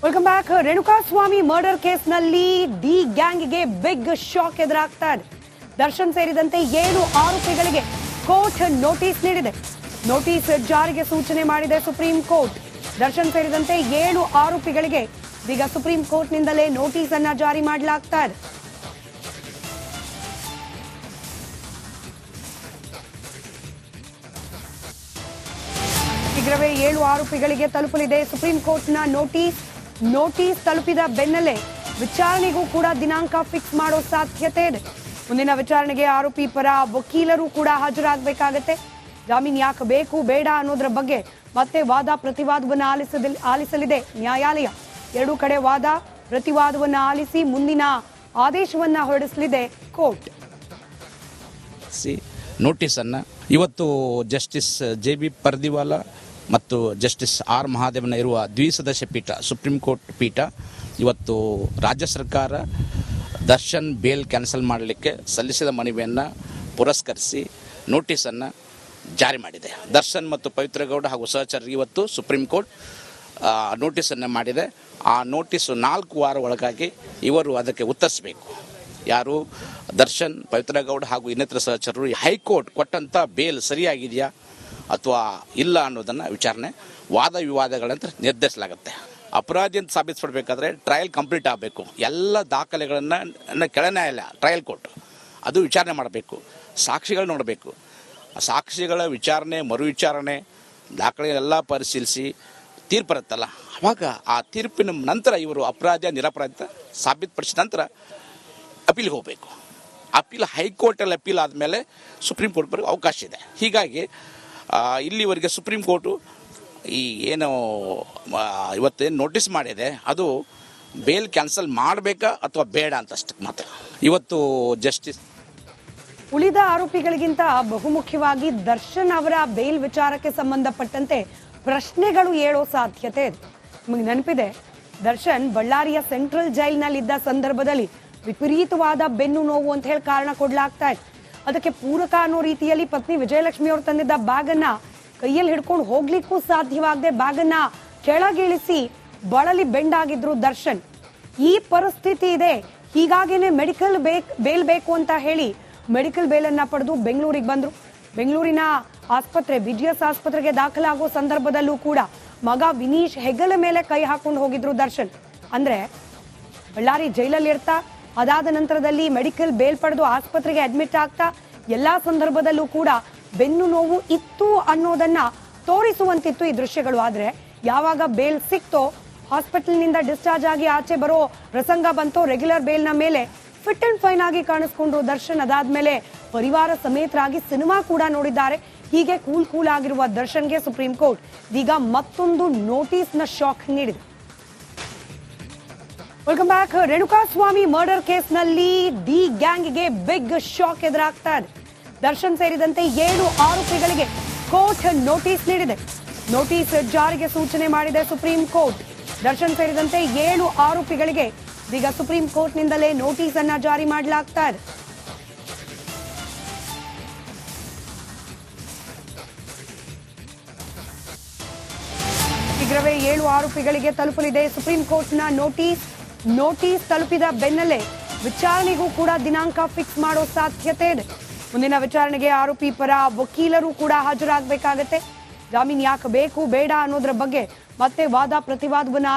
Welcome back. Renukaswamy murder ಕೇಸ್ನಲ್ಲಿ D ಗ್ಯಾಂಗ್ಗೆ big shock ಎದುರಾಗ್ತಾ ಇದೆ. ದರ್ಶನ್ ಸೇರಿದಂತೆ 7 ಆರೋಪಿಗಳಿಗೆ ಕೋರ್ಟ್ ನೋಟಿಸ್ ನೀಡಿದೆ. ನೋಟಿಸ್ ಜಾರಿಗೆ ಸೂಚನೆ ಮಾಡಿದೆ ಸುಪ್ರೀಂ ಕೋರ್ಟ್. ದರ್ಶನ್ ಸೇರಿದಂತೆ 7 ಆರೋಪಿಗಳಿಗೆ ಈಗ ಸುಪ್ರೀಂ ಕೋರ್ಟ್ನಿಂದಲೇ ನೋಟಿಸ್ ಅನ್ನ ಜಾರಿ ಮಾಡಲಾಗ್ತಾ ಇದೆ. ಶೀಘ್ರವೇ 7 ಆರೋಪಿಗಳಿಗೆ ತಲುಪಲಿದೆ ಸುಪ್ರೀಂ ಕೋರ್ಟ್ನ ನೋಟಿಸ್ ತಲುಪಿದ ಬೆನ್ನಲ್ಲೇ ವಿಚಾರಣೆಗೂ ಕೂಡ ದಿನಾಂಕ ಫಿಕ್ಸ್ ಮಾಡೋ ಸಾಧ್ಯತೆ ಇದೆ. ಮುಂದಿನ ವಿಚಾರಣೆಗೆ ಆರೋಪಿ ಪರ ವಕೀಲರು ಕೂಡ ಹಾಜರಾಗಬೇಕಾಗತ್ತೆ. ಜಾಮೀನು ಯಾಕೆ ಬೇಕು ಬೇಡ ಅನ್ನೋದ್ರ ಬಗ್ಗೆ ಮತ್ತೆ ವಾದ ಪ್ರತಿವಾದವನ್ನು ಆಲಿಸಲಿದೆ ನ್ಯಾಯಾಲಯ. 2 ಕಡೆ ವಾದ ಪ್ರತಿವಾದವನ್ನು ಆಲಿಸಿ ಮುಂದಿನ ಆದೇಶವನ್ನ ಹೊರಡಿಸಲಿದೆ ಕೋರ್ಟ್. ನೋಟಿಸ್ ಅನ್ನ ಇವತ್ತು ಜಸ್ಟಿಸ್ JB ಪರ್ದಿವಾಲಾ ಮತ್ತು ಜಸ್ಟಿಸ್ R ಮಹಾದೇವನ ಇರುವ ದ್ವಿಸದಸ್ಯ ಪೀಠ ಸುಪ್ರೀಂ ಕೋರ್ಟ್ ಪೀಠ ಇವತ್ತು ರಾಜ್ಯ ಸರ್ಕಾರ ದರ್ಶನ್ ಬೇಲ್ ಕ್ಯಾನ್ಸಲ್ ಮಾಡಲಿಕ್ಕೆ ಸಲ್ಲಿಸಿದ ಮನವಿಯನ್ನು ಪುರಸ್ಕರಿಸಿ ನೋಟಿಸನ್ನು ಜಾರಿ ಮಾಡಿದೆ. ದರ್ಶನ್ ಮತ್ತು ಪವಿತ್ರ ಗೌಡ ಹಾಗೂ ಸಹಚರರಿಗೆ ಇವತ್ತು ಸುಪ್ರೀಂ ಕೋರ್ಟ್ ನೋಟಿಸನ್ನು ಮಾಡಿದೆ. ಆ ನೋಟಿಸು 4 ವಾರ ಒಳಗಾಗಿ ಇವರು ಅದಕ್ಕೆ ಉತ್ತರಿಸಬೇಕು. ಯಾರು ದರ್ಶನ್, ಪವಿತ್ರ ಗೌಡ ಹಾಗೂ ಇನ್ನಿತರ ಸಹಚರರು ಹೈಕೋರ್ಟ್ ಕೊಟ್ಟಂಥ ಬೇಲ್ ಸರಿಯಾಗಿದೆಯಾ ಅಥವಾ ಇಲ್ಲ ಅನ್ನೋದನ್ನು ವಿಚಾರಣೆ ವಾದ ವಿವಾದಗಳಂತ ನಿರ್ಧರಿಸಲಾಗುತ್ತೆ. ಅಪರಾಧಿ ಅಂತ ಸಾಬೀತುಪಡಬೇಕಾದ್ರೆ ಟ್ರಯಲ್ ಕಂಪ್ಲೀಟ್ ಆಗಬೇಕು. ಎಲ್ಲ ದಾಖಲೆಗಳನ್ನು ಕೆಳ ನ್ಯಾಯಾಲಯ ಟ್ರಯಲ್ ಕೋರ್ಟ್ ಅದು ವಿಚಾರಣೆ ಮಾಡಬೇಕು. ಸಾಕ್ಷಿಗಳು ನೋಡಬೇಕು. ಸಾಕ್ಷಿಗಳ ವಿಚಾರಣೆ, ಮರು ವಿಚಾರಣೆ, ದಾಖಲೆಗಳೆಲ್ಲ ಪರಿಶೀಲಿಸಿ ತೀರ್ಪು ಬರುತ್ತಲ್ಲ, ಆವಾಗ ಆ ತೀರ್ಪಿನ ನಂತರ ಇವರು ಅಪರಾಧ ನಿರಪರಾಧ ಸಾಬೀತುಪಡಿಸಿದ ನಂತರ ಅಪೀಲ್ಗೆ ಹೋಗಬೇಕು. ಅಪೀಲ್ ಹೈಕೋರ್ಟಲ್ಲಿ ಅಪೀಲ್ ಆದಮೇಲೆ ಸುಪ್ರೀಂ ಕೋರ್ಟ್ ಬರೋ ಅವಕಾಶ ಇದೆ. ಹೀಗಾಗಿ ಇಲ್ಲಿವರೆಗೆ ಸುಪ್ರೀಂ ಕೋರ್ಟು ಈ ಏನು ಇವತ್ತೇನು ನೋಟಿಸ್ ಮಾಡಿದೆ ಅದು ಬೇಲ್ ಕ್ಯಾನ್ಸಲ್ ಮಾಡಬೇಕಾ ಅಥವಾ ಬೇಡ ಅಂತಷ್ಟೇ ಮಾತ್ರ. ಇವತ್ತು ಜಸ್ಟಿಸ್ ಉಳಿದ ಆರೋಪಿಗಳಿಗಿಂತ ಬಹುಮುಖ್ಯವಾಗಿ ದರ್ಶನ್ ಅವರ ಬೇಲ್ ವಿಚಾರಕ್ಕೆ ಸಂಬಂಧಪಟ್ಟಂತೆ ಪ್ರಶ್ನೆಗಳು ಏಳೋ ಸಾಧ್ಯತೆ ಇದೆ. ನಿಮಗೆ ನೆನಪಿದೆ, ದರ್ಶನ್ ಬಳ್ಳಾರಿಯ ಸೆಂಟ್ರಲ್ ಜೈಲಿನಲ್ಲಿದ್ದ ಸಂದರ್ಭದಲ್ಲಿ ವಿಪರೀತವಾದ ಬೆನ್ನು ನೋವು ಅಂತ ಹೇಳಿ ಕಾರಣ ಕೊಡ್ಲಾಗ್ತಾ ಇತ್ತು. ಅದಕ್ಕೆ ಪೂರಕ ಅನ್ನೋ ರೀತಿಯಲ್ಲಿ ಪತ್ನಿ ವಿಜಯಲಕ್ಷ್ಮಿ ಅವರು ತಂದಿದ್ದ ಬ್ಯಾಗ್ ಅನ್ನ ಕೈಯಲ್ಲಿ ಹಿಡ್ಕೊಂಡು ಹೋಗ್ಲಿಕ್ಕೂ ಸಾಧ್ಯವಾಗದೆ ಬ್ಯಾಗ್ ಅನ್ನ ಕೆಳಗಿಳಿಸಿ ಬಳಲಿ ಬೆಂಡಾಗಿದ್ರು ದರ್ಶನ್. ಈ ಪರಿಸ್ಥಿತಿ ಇದೆ. ಹೀಗಾಗೇನೆ ಬೇಲ್ ಬೇಕು ಅಂತ ಹೇಳಿ ಮೆಡಿಕಲ್ ಬೇಲನ್ನ ಪಡೆದು ಬೆಂಗಳೂರಿಗೆ ಬಂದ್ರು. ಬೆಂಗಳೂರಿನ ಆಸ್ಪತ್ರೆ BGS ಆಸ್ಪತ್ರೆಗೆ ದಾಖಲಾಗೋ ಸಂದರ್ಭದಲ್ಲೂ ಕೂಡ ಮಗ ವಿನೀಶ್ ಹೆಗಲ ಮೇಲೆ ಕೈ ಹಾಕೊಂಡು ಹೋಗಿದ್ರು ದರ್ಶನ್. ಅಂದ್ರೆ ಬಳ್ಳಾರಿ ಜೈಲಲ್ಲಿ ಇರ್ತಾ ಅದಾದ ನಂತರದಲ್ಲಿ ಮೆಡಿಕಲ್ ಬೇಲ್ ಪಡೆದು ಆಸ್ಪತ್ರೆಗೆ ಅಡ್ಮಿಟ್ ಆಗ್ತಾ ಎಲ್ಲಾ ಸಂದರ್ಭದಲ್ಲೂ ಕೂಡ ಬೆನ್ನು ನೋವು ಇತ್ತು ಅನ್ನೋದನ್ನ ತೋರಿಸುವಂತಿತ್ತು ಈ ದೃಶ್ಯಗಳು. ಆದ್ರೆ ಯಾವಾಗ ಬೇಲ್ ಸಿಕ್ತೋ, ಹಾಸ್ಪಿಟಲ್ನಿಂದ ಡಿಸ್ಚಾರ್ಜ್ ಆಗಿ ಆಚೆ ಬರೋ ಪ್ರಸಂಗ ಬಂತೋ, ರೆಗ್ಯುಲರ್ ಬೇಲ್ನ ಮೇಲೆ ಫಿಟ್ ಅಂಡ್ ಫೈನ್ ಆಗಿ ಕಾಣಿಸ್ಕೊಂಡ್ರು ದರ್ಶನ್. ಅದಾದ್ಮೇಲೆ ಪರಿವಾರ ಸಮೇತರಾಗಿ ಸಿನಿಮಾ ಕೂಡ ನೋಡಿದ್ದಾರೆ. ಹೀಗೆ ಕೂಲ್ ಆಗಿರುವ ದರ್ಶನ್ಗೆ ಸುಪ್ರೀಂ ಕೋರ್ಟ್ ಈಗ ಮತ್ತೊಂದು ನೋಟಿಸ್ನ ಶಾಕ್ ನೀಡಿದೆ. Welcome back. ರೇಣುಕಾಸ್ವಾಮಿ ಮರ್ಡರ್ ಕೇಸ್ನಲ್ಲಿ ಡಿ ಗ್ಯಾಂಗ್ಗೆ ಬಿಗ್ ಶಾಕ್ ಎದುರಾಗ್ತಾ ಇದೆ. ದರ್ಶನ್ ಸೇರಿದಂತೆ 7 ಆರೋಪಿಗಳಿಗೆ ಕೋರ್ಟ್ ನೋಟಿಸ್ ನೀಡಿದೆ. ನೋಟಿಸ್ ಜಾರಿಗೆ ಸೂಚನೆ ಮಾಡಿದೆ ಸುಪ್ರೀಂ ಕೋರ್ಟ್. ದರ್ಶನ್ ಸೇರಿದಂತೆ 7 ಆರೋಪಿಗಳಿಗೆ ಈಗ ಸುಪ್ರೀಂ ಕೋರ್ಟ್ನಿಂದಲೇ ನೋಟಿಸ್ ಅನ್ನ ಜಾರಿ ಮಾಡಲಾಗ್ತಾ ಇದೆ. ಶೀಘ್ರವೇ 7 ಆರೋಪಿಗಳಿಗೆ ತಲುಪಲಿದೆ ಸುಪ್ರೀಂ ಕೋರ್ಟ್ನ ನೋಟಿಸ್ ತಲುಪಿದ ಬೆನ್ನಲ್ಲೇ ವಿಚಾರಣೆಗೂ ಕೂಡ ದಿನಾಂಕ ಫಿಕ್ಸ್ ಮಾಡೋ ಸಾಧ್ಯತೆ ಇದೆ. ಮುಂದಿನ ವಿಚಾರಣೆಗೆ ಆರೋಪಿ ಪರ ವಕೀಲರು ಕೂಡ ಹಾಜರಾಗಬೇಕಾಗತ್ತೆ. ಜಾಮೀನು ಯಾಕೆ ಬೇಕು ಬೇಡ ಅನ್ನೋದ್ರ ಬಗ್ಗೆ ಮತ್ತೆ ವಾದ ಪ್ರತಿವಾದವನ್ನು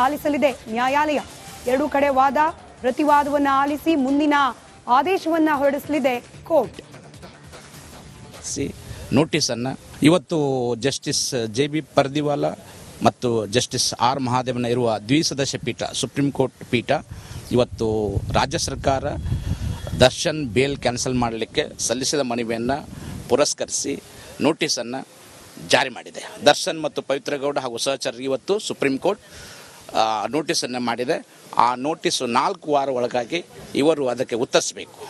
ಆಲಿಸಲಿದೆ ನ್ಯಾಯಾಲಯ. 2 ಕಡೆ ವಾದ ಪ್ರತಿವಾದವನ್ನು ಆಲಿಸಿ ಮುಂದಿನ ಆದೇಶವನ್ನ ಹೊರಡಿಸಲಿದೆ ಕೋರ್ಟ್. ನೋಟಿಸ್ ಅನ್ನ ಇವತ್ತು ಜಸ್ಟಿಸ್ JB ಪರ್ದಿವಾಲಾ ಮತ್ತು ಜಸ್ಟಿಸ್ R ಮಹಾದೇವನ ಇರುವ ದ್ವಿಸದಸ್ಯ ಪೀಠ ಸುಪ್ರೀಂ ಕೋರ್ಟ್ ಪೀಠ ಇವತ್ತು ರಾಜ್ಯ ಸರ್ಕಾರ ದರ್ಶನ್ ಬೇಲ್ ಕ್ಯಾನ್ಸಲ್ ಮಾಡಲಿಕ್ಕೆ ಸಲ್ಲಿಸಿದ ಮನವಿಯನ್ನು ಪುರಸ್ಕರಿಸಿ ನೋಟಿಸನ್ನು ಜಾರಿ ಮಾಡಿದೆ. ದರ್ಶನ್ ಮತ್ತು ಪವಿತ್ರ ಗೌಡ ಹಾಗೂ ಸಹಚರರಿಗೆ ಇವತ್ತು ಸುಪ್ರೀಂ ಕೋರ್ಟ್ ನೋಟಿಸನ್ನು ಮಾಡಿದೆ. ಆ ನೋಟಿಸು 4 ವಾರ ಒಳಗಾಗಿ ಇವರು ಅದಕ್ಕೆ ಉತ್ತರಿಸಬೇಕು.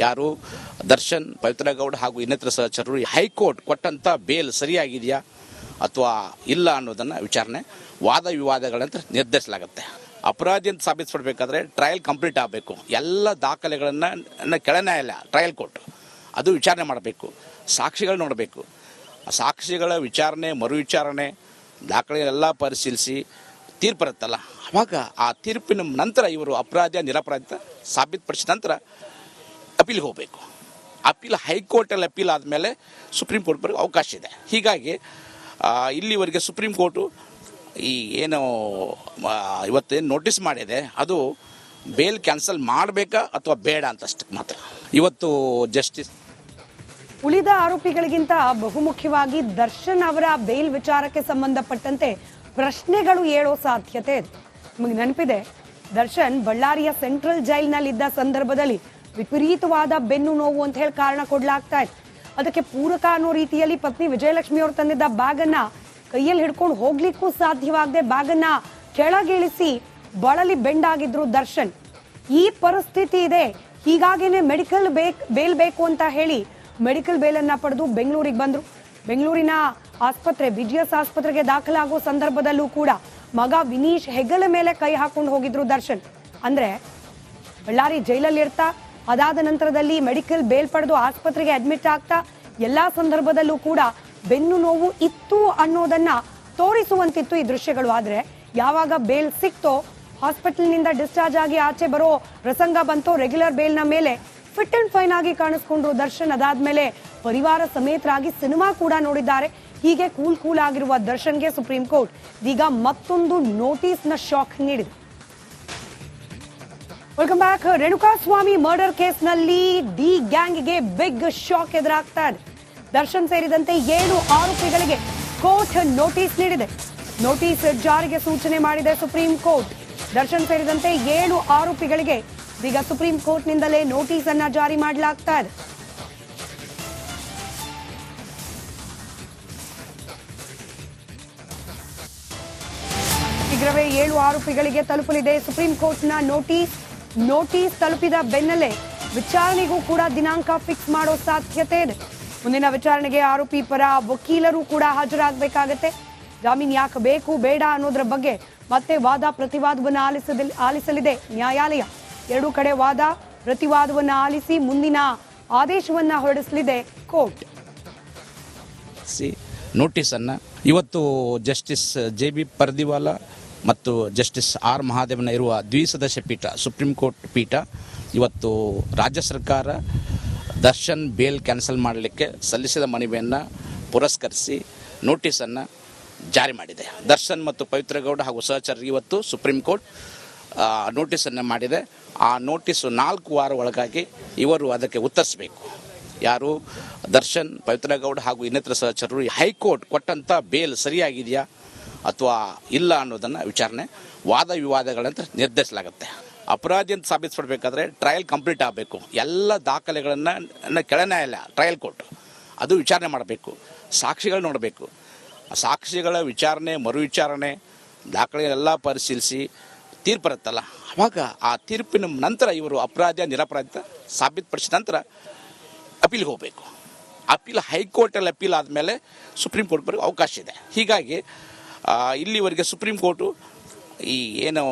ಯಾರು ದರ್ಶನ್, ಪವಿತ್ರ ಗೌಡ ಹಾಗೂ ಇನ್ನಿತರ ಸಹಚರರು ಹೈಕೋರ್ಟ್ ಕೊಟ್ಟಂಥ ಬೇಲ್ ಸರಿಯಾಗಿದೆಯಾ ಅಥವಾ ಇಲ್ಲ ಅನ್ನೋದನ್ನು ವಿಚಾರಣೆ ವಾದ ವಿವಾದಗಳಂತ ನಿರ್ಧರಿಸಲಾಗುತ್ತೆ. ಅಪರಾಧಿ ಅಂತ ಸಾಬೀತುಪಡಬೇಕಾದ್ರೆ ಟ್ರಯಲ್ ಕಂಪ್ಲೀಟ್ ಆಗಬೇಕು. ಎಲ್ಲ ದಾಖಲೆಗಳನ್ನು ಕೆಳ ನ್ಯಾಯಾಲಯ ಟ್ರಯಲ್ ಕೋರ್ಟ್ ಅದು ವಿಚಾರಣೆ ಮಾಡಬೇಕು. ಸಾಕ್ಷಿಗಳು ನೋಡಬೇಕು. ಸಾಕ್ಷಿಗಳ ವಿಚಾರಣೆ, ಮರು ವಿಚಾರಣೆ, ದಾಖಲೆಗಳೆಲ್ಲ ಪರಿಶೀಲಿಸಿ ತೀರ್ಪು ಬರುತ್ತಲ್ಲ, ಆವಾಗ ಆ ತೀರ್ಪಿನ ನಂತರ ಇವರು ಅಪರಾಧ ನಿರಪರಾಧ ಸಾಬೀತುಪಡಿಸಿದ ನಂತರ ಅಪೀಲ್ಗೆ ಹೋಗಬೇಕು. ಅಪೀಲ್ ಹೈಕೋರ್ಟಲ್ಲಿ ಅಪೀಲ್ ಆದಮೇಲೆ ಸುಪ್ರೀಂ ಕೋರ್ಟ್ ಬರೋಕ್ಕೆ ಅವಕಾಶ ಇದೆ. ಹೀಗಾಗಿ ಇಲ್ಲಿವರೆಗೆ ಸುಪ್ರೀಂ ಕೋರ್ಟು ಈ ಏನು ಇವತ್ತೇನು ನೋಟಿಸ್ ಮಾಡಿದೆ ಅದು ಬೇಲ್ ಕ್ಯಾನ್ಸಲ್ ಮಾಡಬೇಕಾ ಅಥವಾ ಬೇಡ ಅಂತಷ್ಟಕ್ಕೆ ಮಾತ್ರ. ಇವತ್ತು ಜಸ್ಟಿಸ್ ಉಳಿದ ಆರೋಪಿಗಳಿಗಿಂತ ಬಹುಮುಖ್ಯವಾಗಿ ದರ್ಶನ್ ಅವರ ಬೇಲ್ ವಿಚಾರಕ್ಕೆ ಸಂಬಂಧಪಟ್ಟಂತೆ ಪ್ರಶ್ನೆಗಳು ಏಳೋ ಸಾಧ್ಯತೆ ಇದೆ. ನಿಮಗೆ ನೆನಪಿದೆ, ದರ್ಶನ್ ಬಳ್ಳಾರಿಯ ಸೆಂಟ್ರಲ್ ಜೈಲಿನಲ್ಲಿದ್ದ ಸಂದರ್ಭದಲ್ಲಿ ವಿಪರೀತವಾದ ಬೆನ್ನು ನೋವು ಅಂತ ಹೇಳಿ ಕಾರಣ ಕೊಡ್ಲಾಗ್ತಾ ಇತ್ತು. ಅದಕ್ಕೆ ಪೂರಕ ಅನ್ನೋ ರೀತಿಯಲ್ಲಿ ಪತ್ನಿ ವಿಜಯಲಕ್ಷ್ಮಿ ಅವರು ತಂದಿದ್ದ ಬ್ಯಾಗ್ ಅನ್ನ ಕೈಯಲ್ಲಿ ಹಿಡ್ಕೊಂಡು ಹೋಗ್ಲಿಕ್ಕೂ ಸಾಧ್ಯವಾಗದೆ ಬ್ಯಾಗ್ ಅನ್ನ ಕೆಳಗಿಳಿಸಿ ಬಳಲಿ ಬೆಂಡಾಗಿದ್ರು ದರ್ಶನ್. ಈ ಪರಿಸ್ಥಿತಿ ಇದೆ, ಹೀಗಾಗಿನೇ ಮೆಡಿಕಲ್ ಬೇಲ್ ಬೇಕು ಅಂತ ಹೇಳಿ ಮೆಡಿಕಲ್ ಬೇಲನ್ನ ಪಡೆದು ಬೆಂಗಳೂರಿಗೆ ಬಂದ್ರು. ಬೆಂಗಳೂರಿನ ಆಸ್ಪತ್ರೆ BGS ಆಸ್ಪತ್ರೆಗೆ ದಾಖಲಾಗೋ ಸಂದರ್ಭದಲ್ಲೂ ಕೂಡ ಮಗ ವಿನೀಶ್ ಹೆಗಲ ಮೇಲೆ ಕೈ ಹಾಕೊಂಡು ಹೋಗಿದ್ರು ದರ್ಶನ್. ಅಂದ್ರೆ ಬಳ್ಳಾರಿ ಜೈಲಲ್ಲಿ ಇರ್ತಾ ಅದಾದ ನಂತರದಲ್ಲಿ ಮೆಡಿಕಲ್ ಬೇಲ್ ಪಡೆದು ಆಸ್ಪತ್ರೆಗೆ ಅಡ್ಮಿಟ್ ಆಗ್ತಾ ಎಲ್ಲಾ ಸಂದರ್ಭದಲ್ಲೂ ಕೂಡ ಬೆನ್ನು ನೋವು ಇತ್ತು ಅನ್ನೋದನ್ನ ತೋರಿಸುವಂತಿತ್ತು ಈ ದೃಶ್ಯಗಳು. ಆದ್ರೆ ಯಾವಾಗ ಬೇಲ್ ಸಿಕ್ತೋ, ಹಾಸ್ಪಿಟಲ್ನಿಂದ ಡಿಸ್ಚಾರ್ಜ್ ಆಗಿ ಆಚೆ ಬರೋ ಪ್ರಸಂಗ ಬಂತೋ, ರೆಗ್ಯುಲರ್ ಬೇಲ್ನ ಮೇಲೆ ಫಿಟ್ ಅಂಡ್ ಫೈನ್ ಆಗಿ ಕಾಣಿಸ್ಕೊಂಡ್ರು ದರ್ಶನ್. ಅದಾದ್ಮೇಲೆ ಪರಿವಾರ ಸಮೇತರಾಗಿ ಸಿನಿಮಾ ಕೂಡ ನೋಡಿದ್ದಾರೆ. ಹೀಗೆ ಕೂಲ್ ಆಗಿರುವ ದರ್ಶನ್ಗೆ ಸುಪ್ರೀಂ ಕೋರ್ಟ್ ಈಗ ಮತ್ತೊಂದು ನೋಟಿಸ್ನ ಶಾಕ್ ನೀಡಿದೆ. Welcome back. ರೇಣುಕಾಸ್ವಾಮಿ ಮರ್ಡರ್ ಕೇಸ್ನಲ್ಲಿ ಡಿ ಗ್ಯಾಂಗ್ಗೆ ಬಿಗ್ ಶಾಕ್ ಎದುರಾಗ್ತಾ ಇದೆ. ದರ್ಶನ್ ಸೇರಿದಂತೆ 7 ಆರೋಪಿಗಳಿಗೆ ಕೋರ್ಟ್ ನೋಟಿಸ್ ನೀಡಿದೆ. ನೋಟಿಸ್ ಜಾರಿಗೆ ಸೂಚನೆ ಮಾಡಿದೆ ಸುಪ್ರೀಂ ಕೋರ್ಟ್. ದರ್ಶನ್ ಸೇರಿದಂತೆ 7 ಆರೋಪಿಗಳಿಗೆ ಈಗ ಸುಪ್ರೀಂ ಕೋರ್ಟ್ನಿಂದಲೇ ನೋಟಿಸ್ ಅನ್ನ ಜಾರಿ ಮಾಡಲಾಗ್ತಾ ಇದೆ. ಶೀಘ್ರವೇ 7 ಆರೋಪಿಗಳಿಗೆ ತಲುಪಲಿದೆ ಸುಪ್ರೀಂ ಕೋರ್ಟ್ನ ನೋಟಿಸ್ ತಲುಪಿದ ಬೆನ್ನಲ್ಲೇ ವಿಚಾರಣೆಗೂ ಕೂಡ ದಿನಾಂಕ ಫಿಕ್ಸ್ ಮಾಡೋ ಸಾಧ್ಯತೆ ಇದೆ. ಮುಂದಿನ ವಿಚಾರಣೆಗೆ ಆರೋಪಿ ಪರ ವಕೀಲರು ಕೂಡ ಹಾಜರಾಗಬೇಕಾಗತ್ತೆ. ಜಾಮೀನು ಯಾಕೆ ಬೇಕು ಬೇಡ ಅನ್ನೋದ್ರ ಬಗ್ಗೆ ಮತ್ತೆ ವಾದ ಪ್ರತಿವಾದವನ್ನು ಆಲಿಸಲಿದೆ ನ್ಯಾಯಾಲಯ. 2 ಕಡೆ ವಾದ ಪ್ರತಿವಾದವನ್ನು ಆಲಿಸಿ ಮುಂದಿನ ಆದೇಶವನ್ನ ಹೊರಡಿಸಲಿದೆ ಕೋರ್ಟ್. ನೋಟಿಸನ್ನು ಇವತ್ತು ಜಸ್ಟಿಸ್ JB ಪರ್ದಿವಾಲಾ ಮತ್ತು ಜಸ್ಟಿಸ್ R ಮಹಾದೇವನ ಇರುವ ದ್ವಿಸದಸ್ಯ ಪೀಠ, ಸುಪ್ರೀಂ ಕೋರ್ಟ್ ಪೀಠ ಇವತ್ತು ರಾಜ್ಯ ಸರ್ಕಾರ ದರ್ಶನ್ ಬೇಲ್ ಕ್ಯಾನ್ಸಲ್ ಮಾಡಲಿಕ್ಕೆ ಸಲ್ಲಿಸಿದ ಮನವಿಯನ್ನು ಪುರಸ್ಕರಿಸಿ ನೋಟಿಸನ್ನು ಜಾರಿ ಮಾಡಿದೆ. ದರ್ಶನ್ ಮತ್ತು ಪವಿತ್ರ ಗೌಡ ಹಾಗೂ ಸಹಚರರಿಗೆ ಇವತ್ತು ಸುಪ್ರೀಂ ಕೋರ್ಟ್ ನೋಟಿಸನ್ನು ಮಾಡಿದೆ. ಆ ನೋಟಿಸು 4 ವಾರ ಒಳಗಾಗಿ ಇವರು ಅದಕ್ಕೆ ಉತ್ತರಿಸಬೇಕು. ಯಾರು ದರ್ಶನ್, ಪವಿತ್ರ ಗೌಡ ಹಾಗೂ ಇನ್ನಿತರ ಸಹಚರರು ಹೈಕೋರ್ಟ್ ಕೊಟ್ಟಂಥ ಬೇಲ್ ಸರಿಯಾಗಿದೆಯಾ ಅಥವಾ ಇಲ್ಲ ಅನ್ನೋದನ್ನು ವಿಚಾರಣೆ ವಾದ ವಿವಾದಗಳಂತ ನಿರ್ಧರಿಸಲಾಗುತ್ತೆ. ಅಪರಾಧಿ ಅಂತ ಸಾಬೀತುಪಡಬೇಕಾದ್ರೆ ಟ್ರಯಲ್ ಕಂಪ್ಲೀಟ್ ಆಗಬೇಕು. ಎಲ್ಲ ದಾಖಲೆಗಳನ್ನು ಕೆಳ ನ್ಯಾಯಾಲಯ ಟ್ರಯಲ್ ಕೋರ್ಟ್ ಅದು ವಿಚಾರಣೆ ಮಾಡಬೇಕು. ಸಾಕ್ಷಿಗಳು ನೋಡಬೇಕು. ಸಾಕ್ಷಿಗಳ ವಿಚಾರಣೆ, ಮರು ವಿಚಾರಣೆ, ದಾಖಲೆಗಳೆಲ್ಲ ಪರಿಶೀಲಿಸಿ ತೀರ್ಪು ಬರುತ್ತಲ್ಲ, ಆವಾಗ ಆ ತೀರ್ಪಿನ ನಂತರ ಇವರು ಅಪರಾಧ ನಿರಪರಾಧ ಸಾಬೀತುಪಡಿಸಿದ ನಂತರ ಅಪೀಲ್ಗೆ ಹೋಗಬೇಕು. ಅಪೀಲ್ ಹೈಕೋರ್ಟಲ್ಲಿ ಅಪೀಲ್ ಆದಮೇಲೆ ಸುಪ್ರೀಂ ಕೋರ್ಟ್ ಬರೋಕ್ಕೆ ಅವಕಾಶ ಇದೆ. ಹೀಗಾಗಿ ಇಲ್ಲಿವರೆಗೆ ಸುಪ್ರೀಂ ಕೋರ್ಟು ಈ ಏನು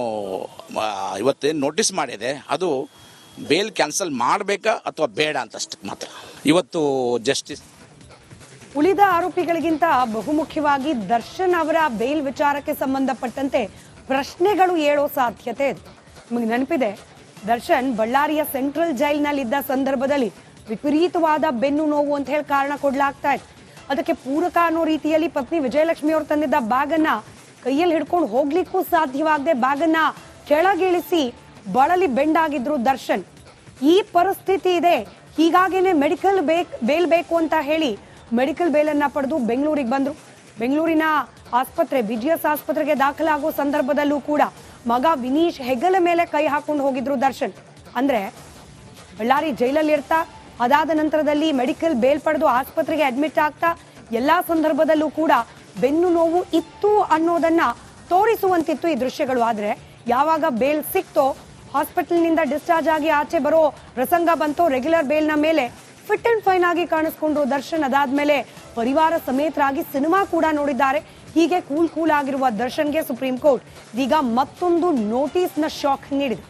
ಇವತ್ತೇನು ನೋಟಿಸ್ ಮಾಡಿದೆ ಅದು ಬೇಲ್ ಕ್ಯಾನ್ಸಲ್ ಮಾಡಬೇಕಾ ಅಥವಾ ಬೇಡ ಅಂತಷ್ಟಕ್ಕೆ ಮಾತ್ರ. ಇವತ್ತು ಜಸ್ಟಿಸ್ ಉಳಿದ ಆರೋಪಿಗಳಿಗಿಂತ ಬಹುಮುಖ್ಯವಾಗಿ ದರ್ಶನ್ ಅವರ ಬೇಲ್ ವಿಚಾರಕ್ಕೆ ಸಂಬಂಧಪಟ್ಟಂತೆ ಪ್ರಶ್ನೆಗಳು ಏಳೋ ಸಾಧ್ಯತೆ ಇದೆ. ನಿಮಗೆ ನೆನಪಿದೆ, ದರ್ಶನ್ ಬಳ್ಳಾರಿಯ ಸೆಂಟ್ರಲ್ ಜೈಲಿನಲ್ಲಿದ್ದ ಸಂದರ್ಭದಲ್ಲಿ ವಿಪರೀತವಾದ ಬೆನ್ನು ನೋವು ಅಂತ ಹೇಳಿ ಕಾರಣ ಕೊಡ್ಲಾಗ್ತಾ ಇತ್ತು. ಅದಕ್ಕೆ ಪೂರಕ ಅನ್ನೋ ರೀತಿಯಲ್ಲಿ ಪತ್ನಿ ವಿಜಯಲಕ್ಷ್ಮಿ ಅವರು ತಂದಿದ್ದ ಬ್ಯಾಗ್ ಅನ್ನ ಕೈಯಲ್ಲಿ ಹಿಡ್ಕೊಂಡು ಹೋಗ್ಲಿಕ್ಕೂ ಸಾಧ್ಯವಾಗದೆ ಬ್ಯಾಗ್ ಅನ್ನ ಕೆಳಗಿಳಿಸಿ ಬಳಲಿ ಬೆಂಡಾಗಿದ್ರು ದರ್ಶನ್. ಈ ಪರಿಸ್ಥಿತಿ ಇದೆ, ಹೀಗಾಗಿನೇ ಮೆಡಿಕಲ್ ಬೇಲ್ ಬೇಕು ಅಂತ ಹೇಳಿ ಮೆಡಿಕಲ್ ಬೇಲನ್ನ ಪಡೆದು ಬೆಂಗಳೂರಿಗೆ ಬಂದ್ರು. ಬೆಂಗಳೂರಿನ ಆಸ್ಪತ್ರೆ BGS ಆಸ್ಪತ್ರೆಗೆ ದಾಖಲಾಗೋ ಸಂದರ್ಭದಲ್ಲೂ ಕೂಡ ಮಗ ವಿನೀಶ್ ಹೆಗಲ ಮೇಲೆ ಕೈ ಹಾಕೊಂಡು ಹೋಗಿದ್ರು ದರ್ಶನ್. ಅಂದ್ರೆ ಬಳ್ಳಾರಿ ಜೈಲಲ್ಲಿ ಇರ್ತಾ ಅದಾದ ನಂತರದಲ್ಲಿ ಮೆಡಿಕಲ್ ಬೇಲ್ ಪಡೆದು ಆಸ್ಪತ್ರೆಗೆ ಅಡ್ಮಿಟ್ ಆಗ್ತಾ ಎಲ್ಲಾ ಸಂದರ್ಭದಲ್ಲೂ ಕೂಡ ಬೆನ್ನು ನೋವು ಇತ್ತು ಅನ್ನೋದನ್ನ ತೋರಿಸುವಂತಿತ್ತು ಈ ದೃಶ್ಯಗಳು. ಆದ್ರೆ ಯಾವಾಗ ಬೇಲ್ ಸಿಕ್ತೋ, ಹಾಸ್ಪಿಟಲ್ನಿಂದ ಡಿಸ್ಚಾರ್ಜ್ ಆಗಿ ಆಚೆ ಬರೋ ಪ್ರಸಂಗ ಬಂತೋ, ರೆಗ್ಯುಲರ್ ಬೇಲ್ನ ಮೇಲೆ ಫಿಟ್ ಅಂಡ್ ಫೈನ್ ಆಗಿ ಕಾಣಿಸ್ಕೊಂಡ್ರು ದರ್ಶನ್. ಅದಾದ್ಮೇಲೆ ಪರಿವಾರ ಸಮೇತರಾಗಿ ಸಿನಿಮಾ ಕೂಡ ನೋಡಿದ್ದಾರೆ. ಹೀಗೆ ಕೂಲ್ ಆಗಿರುವ ದರ್ಶನ್ಗೆ ಸುಪ್ರೀಂ ಕೋರ್ಟ್ ಈಗ ಮತ್ತೊಂದು ನೋಟಿಸ್ನ ಶಾಕ್ ನೀಡಿದೆ.